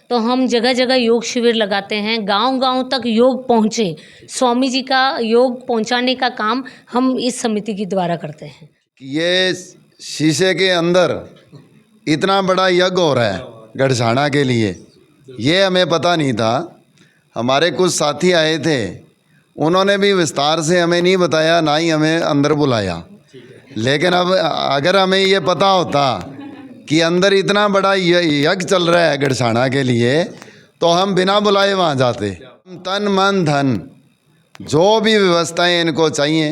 तो हम जगह जगह योग शिविर लगाते हैं, गांव-गांव तक योग पहुँचे, स्वामी जी का योग पहुँचाने का काम हम इस समिति के द्वारा करते हैं। ये शीशे के अंदर इतना बड़ा यज्ञ हो रहा है गढ़साना के लिए, ये हमें पता नहीं था। हमारे कुछ साथी आए थे, उन्होंने भी विस्तार से हमें नहीं बताया, ना ही हमें अंदर बुलाया। लेकिन अब अगर हमें ये पता होता कि अंदर इतना बड़ा यज्ञ चल रहा है गढ़साना के लिए, तो हम बिना बुलाए वहाँ जाते। तन मन धन जो भी व्यवस्थाएं इनको चाहिए,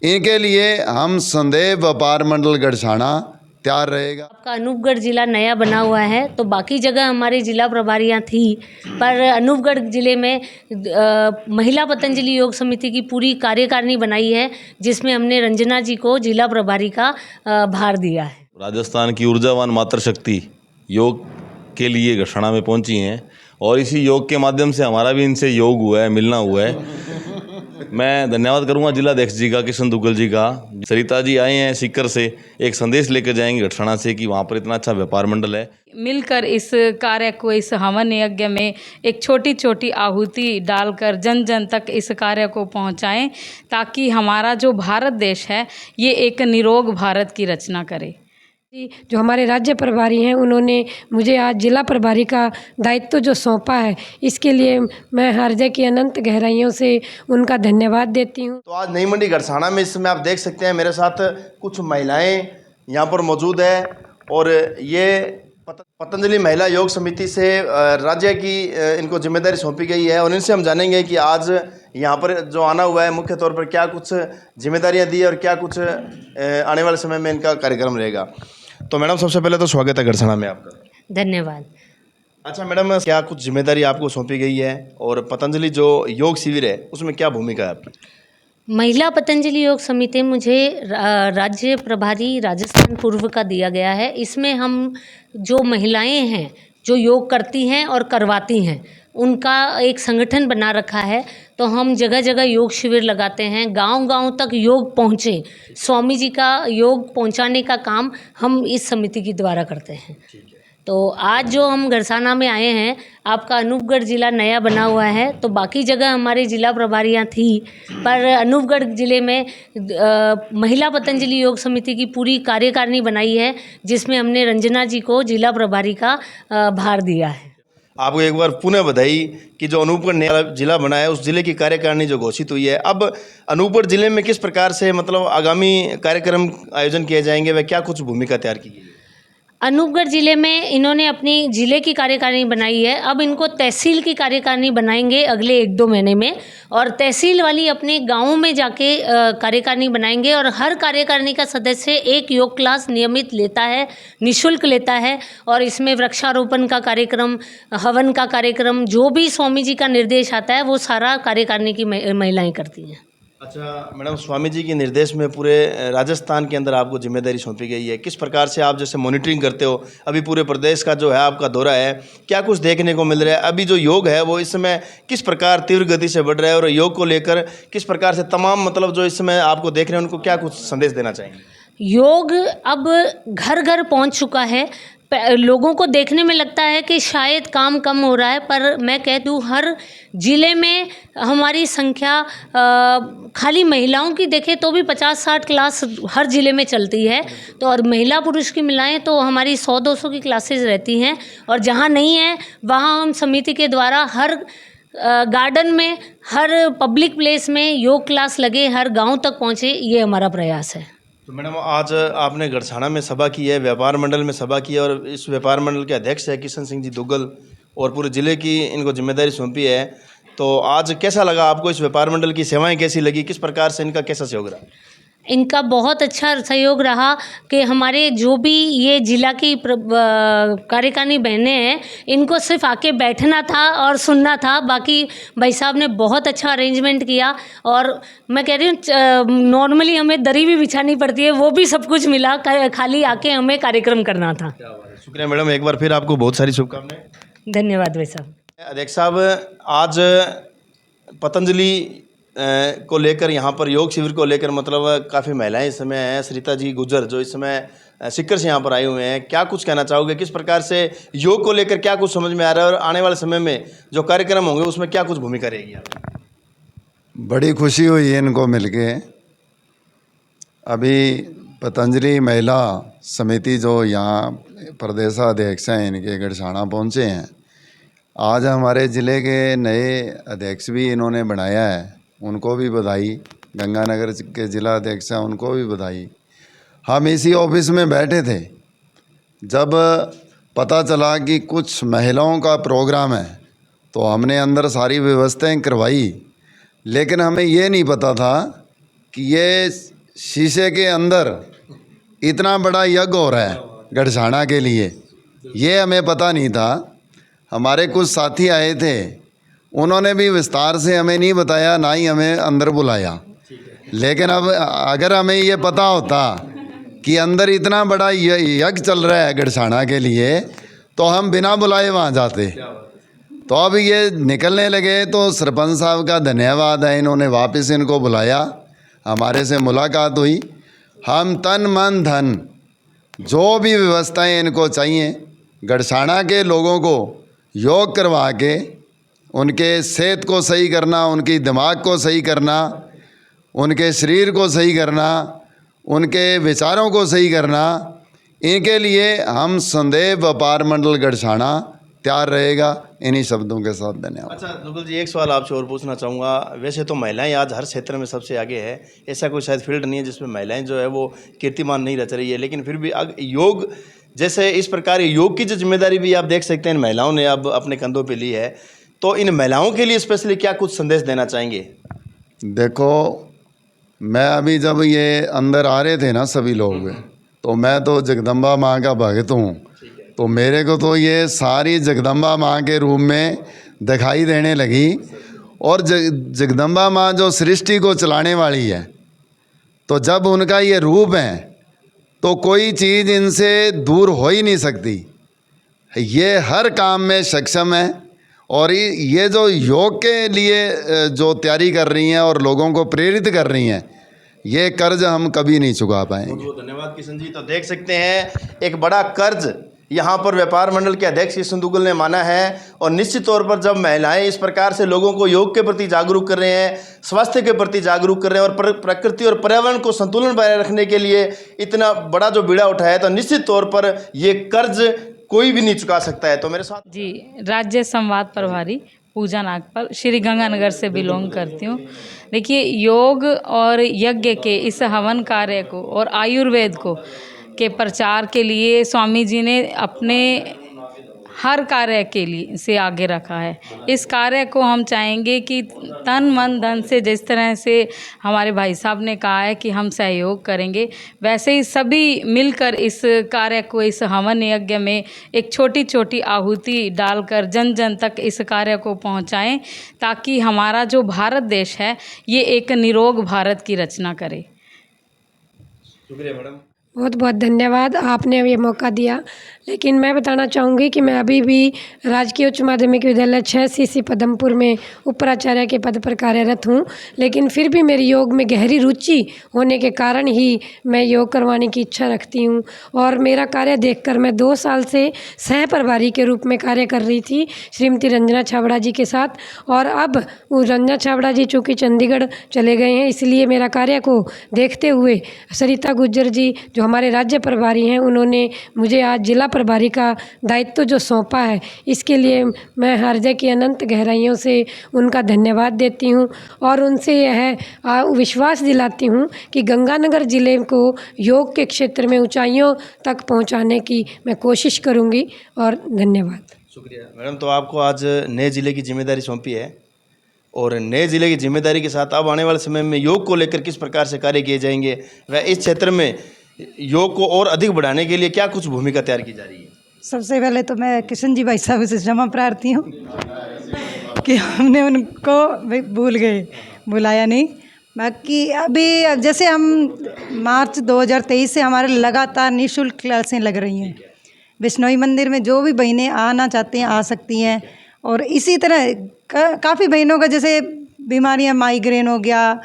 इनके लिए हम संदेव व्यापार मंडल गढ़साना तैयार रहेगा। आपका अनूपगढ़ जिला नया बना हुआ है, तो बाकी जगह हमारे जिला प्रभारियां थी, पर अनूपगढ़ जिले में महिला पतंजलि योग समिति की पूरी कार्यकारिणी बनाई है, जिसमें हमने रंजना जी को जिला प्रभारी का भार दिया है। राजस्थान की ऊर्जावान मातृशक्ति योग के लिए गढ़साना में पहुंची हैं और इसी योग के माध्यम से हमारा भी इनसे योग हुआ है, मिलना हुआ है। मैं धन्यवाद करूंगा जिलाध्यक्ष जी का, किशन दुग्गल जी का। सरिता जी आए हैं सीकर से, एक संदेश लेकर जाएंगे गढ़साना से कि वहाँ पर इतना अच्छा व्यापार मंडल है। मिलकर इस कार्य को, इस हवन यज्ञ में एक छोटी छोटी आहुति डालकर जन जन तक इस कार्य को पहुँचाएँ, ताकि हमारा जो भारत देश है ये एक निरोग भारत की रचना करे। जो हमारे राज्य प्रभारी हैं, उन्होंने मुझे आज जिला प्रभारी का दायित्व जो सौंपा है, इसके लिए मैं हृदय की अनंत गहराइयों से उनका धन्यवाद देती हूँ। तो आज नई मंडी गढ़साना में इस समय आप देख सकते हैं मेरे साथ कुछ महिलाएं यहाँ पर मौजूद है, और ये पतंजलि महिला योग समिति से राज्य की इनको जिम्मेदारी सौंपी गई है, और इनसे हम जानेंगे कि आज यहाँ पर जो आना हुआ है मुख्य तौर पर क्या कुछ जिम्मेदारियाँ दी और क्या कुछ आने वाले समय में इनका कार्यक्रम रहेगा। तो मैडम, सबसे पहले तो स्वागत है गढ़साना में आपका। धन्यवाद। अच्छा मैडम, क्या कुछ जिम्मेदारी आपको सौंपी गई है, और पतंजलि जो योग शिविर है उसमें क्या भूमिका है आपकी? महिला पतंजलि योग समिति मुझे राज्य प्रभारी राजस्थान पूर्व का दिया गया है। इसमें हम जो महिलाएं हैं जो योग करती हैं और करवाती हैं, उनका एक संगठन बना रखा है। तो हम जगह जगह योग शिविर लगाते हैं, गांव-गांव तक योग पहुँचे, स्वामी जी का योग पहुँचाने का काम हम इस समिति के द्वारा करते हैं। तो आज जो हम गढ़साना में आए हैं, आपका अनूपगढ़ जिला नया बना हुआ है, तो बाकी जगह हमारे जिला प्रभारियां थी, पर अनूपगढ़ जिले में महिला पतंजलि योग समिति की पूरी कार्यकारिणी बनाई है, जिसमें हमने रंजना जी को जिला प्रभारी का भार दिया है। आपको एक बार पुनः बधाई कि जो अनूपगढ़ नया जिला बना है, उस जिले की कार्यकारिणी जो घोषित हुई है। अब अनूपगढ़ जिले में किस प्रकार से मतलब आगामी कार्यक्रम आयोजन किए जाएंगे, वह क्या कुछ भूमिका तैयार की गई है? अनूपगढ़ जिले में इन्होंने अपनी जिले की कार्यकारिणी बनाई है, अब इनको तहसील की कार्यकारिणी बनाएंगे अगले 1-2 महीने में, और तहसील वाली अपने गाँवों में जाके कार्यकारिणी बनाएंगे, और हर कार्यकारिणी का सदस्य एक योग क्लास नियमित लेता है, निःशुल्क लेता है, और इसमें वृक्षारोपण का कार्यक्रम, हवन का कार्यक्रम, जो भी स्वामी जी का निर्देश आता है वो सारा कार्यकारिणी की महिलाएं करती हैं। अच्छा मैडम, स्वामी जी के निर्देश में पूरे राजस्थान के अंदर आपको जिम्मेदारी सौंपी गई है, किस प्रकार से आप जैसे मॉनिटरिंग करते हो? अभी पूरे प्रदेश का जो है आपका दौरा है, क्या कुछ देखने को मिल रहा है? अभी जो योग है वो इस समय किस प्रकार तीव्र गति से बढ़ रहा है, और योग को लेकर किस प्रकार से तमाम मतलब जो इस समय आपको देख रहे हैं उनको क्या कुछ संदेश देना चाहेंगे? योग अब घर घर पहुंच चुका है। लोगों को देखने में लगता है कि शायद काम कम हो रहा है, पर मैं कह दूं हर ज़िले में हमारी संख्या खाली महिलाओं की देखें तो भी 50-60 क्लास हर ज़िले में चलती है। तो और महिला पुरुष की मिलाएं तो हमारी 100-200 की क्लासेस रहती हैं, और जहां नहीं है वहां हम समिति के द्वारा हर गार्डन में, हर पब्लिक प्लेस में योग क्लास लगे, हर गाँव तक पहुँचे, ये हमारा प्रयास है। तो मैडम, आज आपने गढ़साना में सभा की है, व्यापार मंडल में सभा की है, और इस व्यापार मंडल के अध्यक्ष है किशन सिंह जी दुग्गल, और पूरे ज़िले की इनको जिम्मेदारी सौंपी है। तो आज कैसा लगा आपको? इस व्यापार मंडल की सेवाएं कैसी लगी? किस प्रकार से इनका कैसा सहयोग रहा? इनका बहुत अच्छा सहयोग रहा कि हमारे जो भी ये जिला की कार्यकारिणी बहनें हैं, इनको सिर्फ आके बैठना था और सुनना था। बाकी भाई साहब ने बहुत अच्छा अरेंजमेंट किया, और मैं कह रही हूँ नॉर्मली हमें दरी भी बिछानी पड़ती है, वो भी सब कुछ मिला, खाली आके हमें कार्यक्रम करना था। शुक्रिया मैडम, एक बार फिर आपको बहुत सारी शुभकामनाएं। धन्यवाद भाई साहब। अध्यक्ष साहब, आज पतंजलि को लेकर यहाँ पर योग शिविर को लेकर मतलब काफ़ी महिलाएं इस समय हैं। सरिता जी गुजर जो इस समय सिक्कर से यहाँ पर आए हुए हैं, क्या कुछ कहना चाहोगे? किस प्रकार से योग को लेकर क्या कुछ समझ में आ रहा है और आने वाले समय में जो कार्यक्रम होंगे उसमें क्या कुछ भूमिका रहेगी आपकी? बड़ी खुशी हुई है इनको मिलके। अभी पतंजलि महिला समिति जो यहाँ प्रदेशाध्यक्ष हैं इनके गढ़साना पहुँचे हैं। आज हमारे ज़िले के नए अध्यक्ष भी इन्होंने बनाया है, उनको भी बधाई। गंगानगर के ज़िला अध्यक्ष हैं, उनको भी बधाई। हम इसी ऑफिस में बैठे थे जब पता चला कि कुछ महिलाओं का प्रोग्राम है, तो हमने अंदर सारी व्यवस्थाएं करवाई। लेकिन हमें ये नहीं पता था कि ये शीशे के अंदर इतना बड़ा यज्ञ हो रहा है गढ़साना के लिए, ये हमें पता नहीं था। हमारे कुछ साथी आए थे, उन्होंने भी विस्तार से हमें नहीं बताया, ना ही हमें अंदर बुलाया। लेकिन अब अगर हमें ये पता होता कि अंदर इतना बड़ा यज्ञ चल रहा है गढ़साना के लिए, तो हम बिना बुलाए वहाँ जाते। तो अब ये निकलने लगे तो सरपंच साहब का धन्यवाद है, इन्होंने वापस इनको बुलाया, हमारे से मुलाकात हुई। हम तन मन धन जो भी व्यवस्थाएं इनको चाहिए, गढ़साना के लोगों को योग करवा के उनके सेहत को सही करना, उनकी दिमाग को सही करना, उनके शरीर को सही करना, उनके विचारों को सही करना, इनके लिए हम संदेव व्यापार मंडल गढ़साना तैयार रहेगा। इन्हीं शब्दों के साथ धन्यवाद। अच्छा नुकुल जी, एक सवाल आपसे और पूछना चाहूँगा। वैसे तो महिलाएं आज हर क्षेत्र में सबसे आगे है, ऐसा कोई शायद फील्ड नहीं है जिसमें महिलाएं जो है वो कीर्तिमान नहीं रच रही है, लेकिन फिर भी योग जैसे इस प्रकार योग की जो जिम्मेदारी भी आप देख सकते हैं इन महिलाओं ने अब अपने कंधों पे ली है, तो इन महिलाओं के लिए स्पेशली क्या कुछ संदेश देना चाहेंगे? देखो, मैं अभी जब ये अंदर आ रहे थे ना सभी लोग, तो मैं तो जगदम्बा माँ का भक्त हूँ, तो मेरे को तो ये सारी जगदम्बा माँ के रूप में दिखाई देने लगी। और जगदम्बा माँ जो सृष्टि को चलाने वाली है, तो जब उनका ये रूप है तो कोई चीज़ इनसे दूर हो ही नहीं सकती। ये हर काम में सक्षम है और ये जो योग के लिए जो तैयारी कर रही हैं और लोगों को प्रेरित कर रही हैं, ये कर्ज हम कभी नहीं चुका पाएंगे। बहुत बहुत धन्यवाद किशन जी। तो देख सकते हैं एक बड़ा कर्ज यहाँ पर व्यापार मंडल के अध्यक्ष किशन दुग्गल ने माना है। और निश्चित तौर पर जब महिलाएं इस प्रकार से लोगों को योग के प्रति जागरूक कर रहे हैं, स्वास्थ्य के प्रति जागरूक कर रहे हैं और प्रकृति और पर्यावरण को संतुलन बनाए रखने के लिए इतना बड़ा जो बीड़ा उठाया है, तो निश्चित तौर पर ये कर्ज कोई भी नहीं चुका सकता है। तो मेरे साथ जी, राज्य संवाद प्रभारी पूजा नागपाल, श्री गंगानगर से बिलोंग करती हूँ। देखिए, योग और यज्ञ के इस हवन कार्य को और आयुर्वेद को के प्रचार के लिए स्वामी जी ने अपने हर कार्य के लिए से आगे रखा है। इस कार्य को हम चाहेंगे कि तन मन धन से, जिस तरह से हमारे भाई साहब ने कहा है कि हम सहयोग करेंगे, वैसे ही सभी मिलकर इस कार्य को, इस हवन यज्ञ में एक छोटी छोटी आहुति डालकर जन जन तक इस कार्य को पहुंचाएं, ताकि हमारा जो भारत देश है ये एक निरोग भारत की रचना करे। शुक्रिया मैडम। बहुत बहुत धन्यवाद, आपने ये मौका दिया। लेकिन मैं बताना चाहूँगी कि मैं अभी भी राजकीय उच्च माध्यमिक विद्यालय 6 सीसी पदमपुर में उपप्राचार्य के पद पर कार्यरत हूँ। लेकिन फिर भी मेरी योग में गहरी रुचि होने के कारण ही मैं योग करवाने की इच्छा रखती हूँ। और मेरा कार्य देखकर मैं 2 साल से सह प्रभारी के रूप में कार्य कर रही थी श्रीमती रंजना छाबड़ा जी के साथ। और अब वो रंजना छाबड़ा जी चूँकि चंडीगढ़ चले गए हैं, इसलिए मेरा कार्य को देखते हुए सरिता गुज्जर जी जो हमारे राज्य प्रभारी हैं, उन्होंने मुझे आज जिला प्रभारी का दायित्व जो सौंपा है, इसके लिए मैं हृदय की अनंत गहराइयों से उनका धन्यवाद देती हूँ। और उनसे यह विश्वास दिलाती हूँ कि गंगानगर ज़िले को योग के क्षेत्र में ऊंचाइयों तक पहुंचाने की मैं कोशिश करूँगी। और धन्यवाद। शुक्रिया मैडम। तो आपको आज नए ज़िले की जिम्मेदारी सौंपी है और नए ज़िले की जिम्मेदारी के साथ अब आने वाले समय में योग को लेकर किस प्रकार से कार्य किए जाएंगे व इस क्षेत्र में योग को और अधिक बढ़ाने के लिए क्या कुछ भूमिका तैयार की जा रही है? सबसे पहले तो मैं किशन जी भाई साहब से क्षमा प्रार्थी हूँ कि हमने उनको भूल गए, बुलाया नहीं। बाकी अभी जैसे हम मार्च 2023 से हमारे लगातार निःशुल्क क्लासें लग रही हैं बिश्नोई मंदिर में। जो भी बहनें आना चाहती हैं आ सकती हैं। और इसी तरह काफ़ी बहनों का जैसे बीमारियां, माइग्रेन हो गया,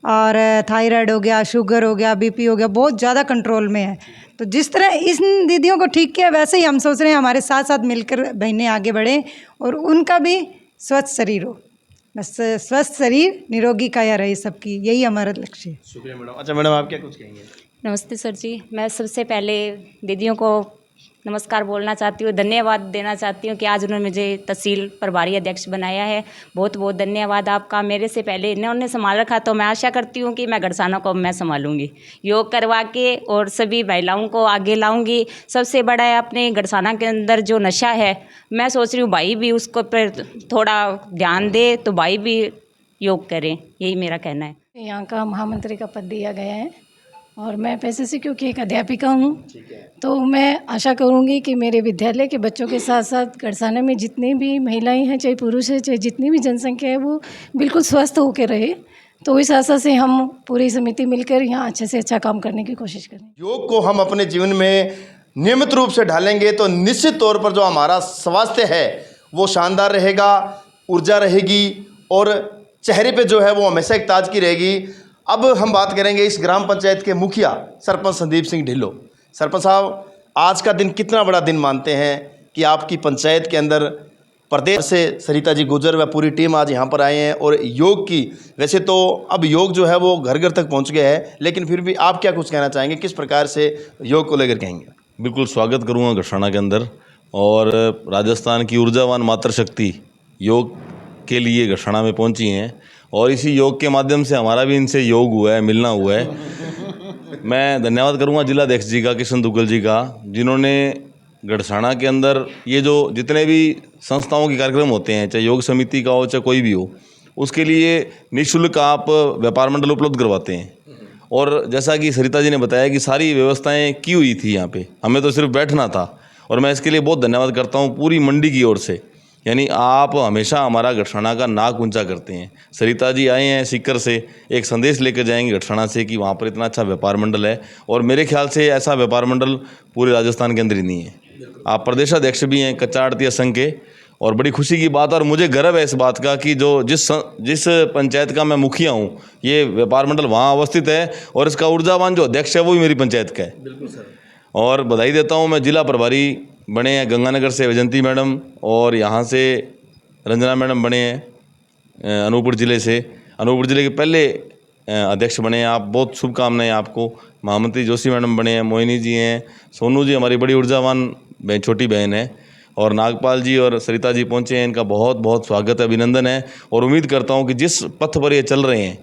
और थायराइड हो गया, शुगर हो गया, बीपी हो गया, बहुत ज़्यादा कंट्रोल में है। तो जिस तरह इन दीदियों को ठीक किया, वैसे ही हम सोच रहे हैं हमारे साथ साथ मिलकर बहनें आगे बढ़ें और उनका भी स्वस्थ शरीर हो। बस स्वस्थ शरीर निरोगी काया रहे सबकी, यही हमारा लक्ष्य है। शुक्रिया मैडम। अच्छा मैडम, आप क्या कुछ कहेंगे? नमस्ते सर जी। मैं सबसे पहले दीदियों को नमस्कार बोलना चाहती हूँ, धन्यवाद देना चाहती हूँ कि आज उन्होंने मुझे तहसील प्रभारी अध्यक्ष बनाया है। बहुत बहुत धन्यवाद आपका। मेरे से पहले इन्होंने संभाल रखा, तो मैं आशा करती हूँ कि मैं गढ़साना को मैं संभालूंगी, योग करवा के और सभी महिलाओं को आगे लाऊंगी। सबसे बड़ा है अपने गढ़साना के अंदर जो नशा है, मैं सोच रही हूँ भाई भी उसको पर थोड़ा ध्यान दे, तो भाई भी योग करें, यही मेरा कहना है। यहाँ का महामंत्री का पद दिया गया है और मैं पैसे से, क्योंकि एक अध्यापिका हूँ, तो मैं आशा करूँगी कि मेरे विद्यालय के बच्चों के साथ साथ गढ़साना में जितनी भी महिलाएं हैं, चाहे पुरुष है, चाहे जितनी भी जनसंख्या है, वो बिल्कुल स्वस्थ होकर रहे। तो इस आशा से हम पूरी समिति मिलकर यहाँ अच्छे से अच्छा काम करने की कोशिश करें। योग को हम अपने जीवन में नियमित रूप से ढालेंगे तो निश्चित तौर पर जो हमारा स्वास्थ्य है वो शानदार रहेगा, ऊर्जा रहेगी और चेहरे पे जो है वो हमेशा एक ताजगी रहेगी। अब हम बात करेंगे इस ग्राम पंचायत के मुखिया सरपंच संदीप सिंह ढिल्लो। सरपंच साहब, आज का दिन कितना बड़ा दिन मानते हैं कि आपकी पंचायत के अंदर प्रदेश से सरिता जी गुजर व पूरी टीम आज यहाँ पर आए हैं और योग की, वैसे तो अब योग जो है वो घर घर तक पहुँच गया है, लेकिन फिर भी आप क्या कुछ कहना चाहेंगे, किस प्रकार से योग को लेकर कहेंगे? बिल्कुल स्वागत करूँगा गढ़साना के अंदर। और राजस्थान की ऊर्जावान मातृशक्ति योग के लिए गढ़साना में पहुंची हैं और इसी योग के माध्यम से हमारा भी इनसे योग हुआ है, मिलना हुआ है। मैं धन्यवाद करूंगा जिलाध्यक्ष जी का, किशन दुग्गल जी का, जिन्होंने गढ़साना के अंदर ये जो जितने भी संस्थाओं के कार्यक्रम होते हैं, चाहे योग समिति का हो चाहे कोई भी हो, उसके लिए निःशुल्क आप व्यापार मंडल उपलब्ध करवाते हैं। और जैसा कि सरिता जी ने बताया कि सारी व्यवस्थाएँ की हुई थी यहाँ पर, हमें तो सिर्फ बैठना था। और मैं इसके लिए बहुत धन्यवाद करता हूँ पूरी मंडी की ओर से। यानी आप हमेशा हमारा गढ़साना का नाक ऊंचा करते हैं। सरिता जी आए हैं सीकर से, एक संदेश लेकर जाएंगे गढ़साना से कि वहाँ पर इतना अच्छा व्यापार मंडल है, और मेरे ख्याल से ऐसा व्यापार मंडल पूरे राजस्थान के अंदर ही नहीं है। आप प्रदेशाध्यक्ष भी हैं कच्चा आड़तिया संघ के, और बड़ी खुशी की बात, और मुझे गर्व है इस बात का कि जो जिस पंचायत का मैं मुखिया हूँ, ये व्यापार मंडल वहाँ अवस्थित है और इसका ऊर्जावान जो अध्यक्ष है वो भी मेरी पंचायत का है। बिल्कुल सर। और बधाई देता हूँ मैं, जिला प्रभारी बने हैं गंगानगर से वैजंती मैडम, और यहाँ से रंजना मैडम बने हैं अनूपपुर ज़िले से, अनूपपुर ज़िले के पहले अध्यक्ष बने हैं आप, बहुत शुभकामनाएं आपको। महामंत्री जोशी मैडम बने हैं, मोहिनी जी हैं, सोनू जी हमारी बड़ी ऊर्जावान छोटी बहन है, और नागपाल जी और सरिता जी पहुँचे हैं, इनका बहुत बहुत स्वागत है, अभिनंदन है। और उम्मीद करता हूँ कि जिस पथ पर ये चल रहे हैं,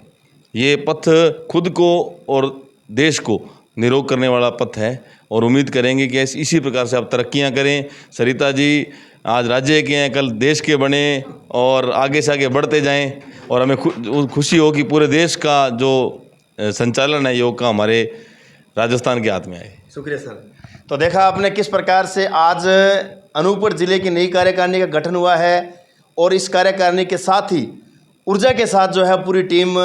ये पथ खुद को और देश को निरोग करने वाला पथ है, और उम्मीद करेंगे कि इसी प्रकार से आप तरक्कियां करें। सरिता जी आज राज्य के हैं, कल देश के बने और आगे से आगे बढ़ते जाएं, और हमें खुशी हो कि पूरे देश का जो संचालन है योग का हमारे राजस्थान के हाथ में आए। शुक्रिया सर। तो देखा आपने किस प्रकार से आज अनूपपुर जिले की नई कार्यकारिणी का गठन हुआ है, और इस कार्यकारिणी के साथ ही ऊर्जा के साथ जो है पूरी टीम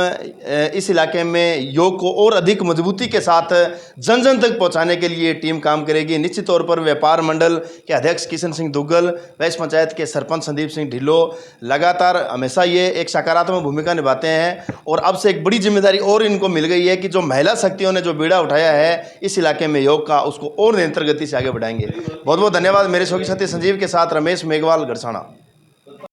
इस इलाके में योग को और अधिक मजबूती के साथ जन जन तक पहुंचाने के लिए टीम काम करेगी। निश्चित तौर पर व्यापार मंडल के अध्यक्ष किशन सिंह दुग्गल व इस पंचायत के सरपंच संदीप सिंह ढिल्लो लगातार हमेशा ये एक सकारात्मक भूमिका निभाते हैं, और अब से एक बड़ी जिम्मेदारी और इनको मिल गई है कि जो महिला शक्तियों ने जो बीड़ा उठाया है इस इलाके में योग का, उसको और निरंतर गति से आगे बढ़ाएंगे। बहुत बहुत धन्यवाद। मेरे सहयोगी साथी संजीव के साथ रमेश मेघवाल, गढ़साना।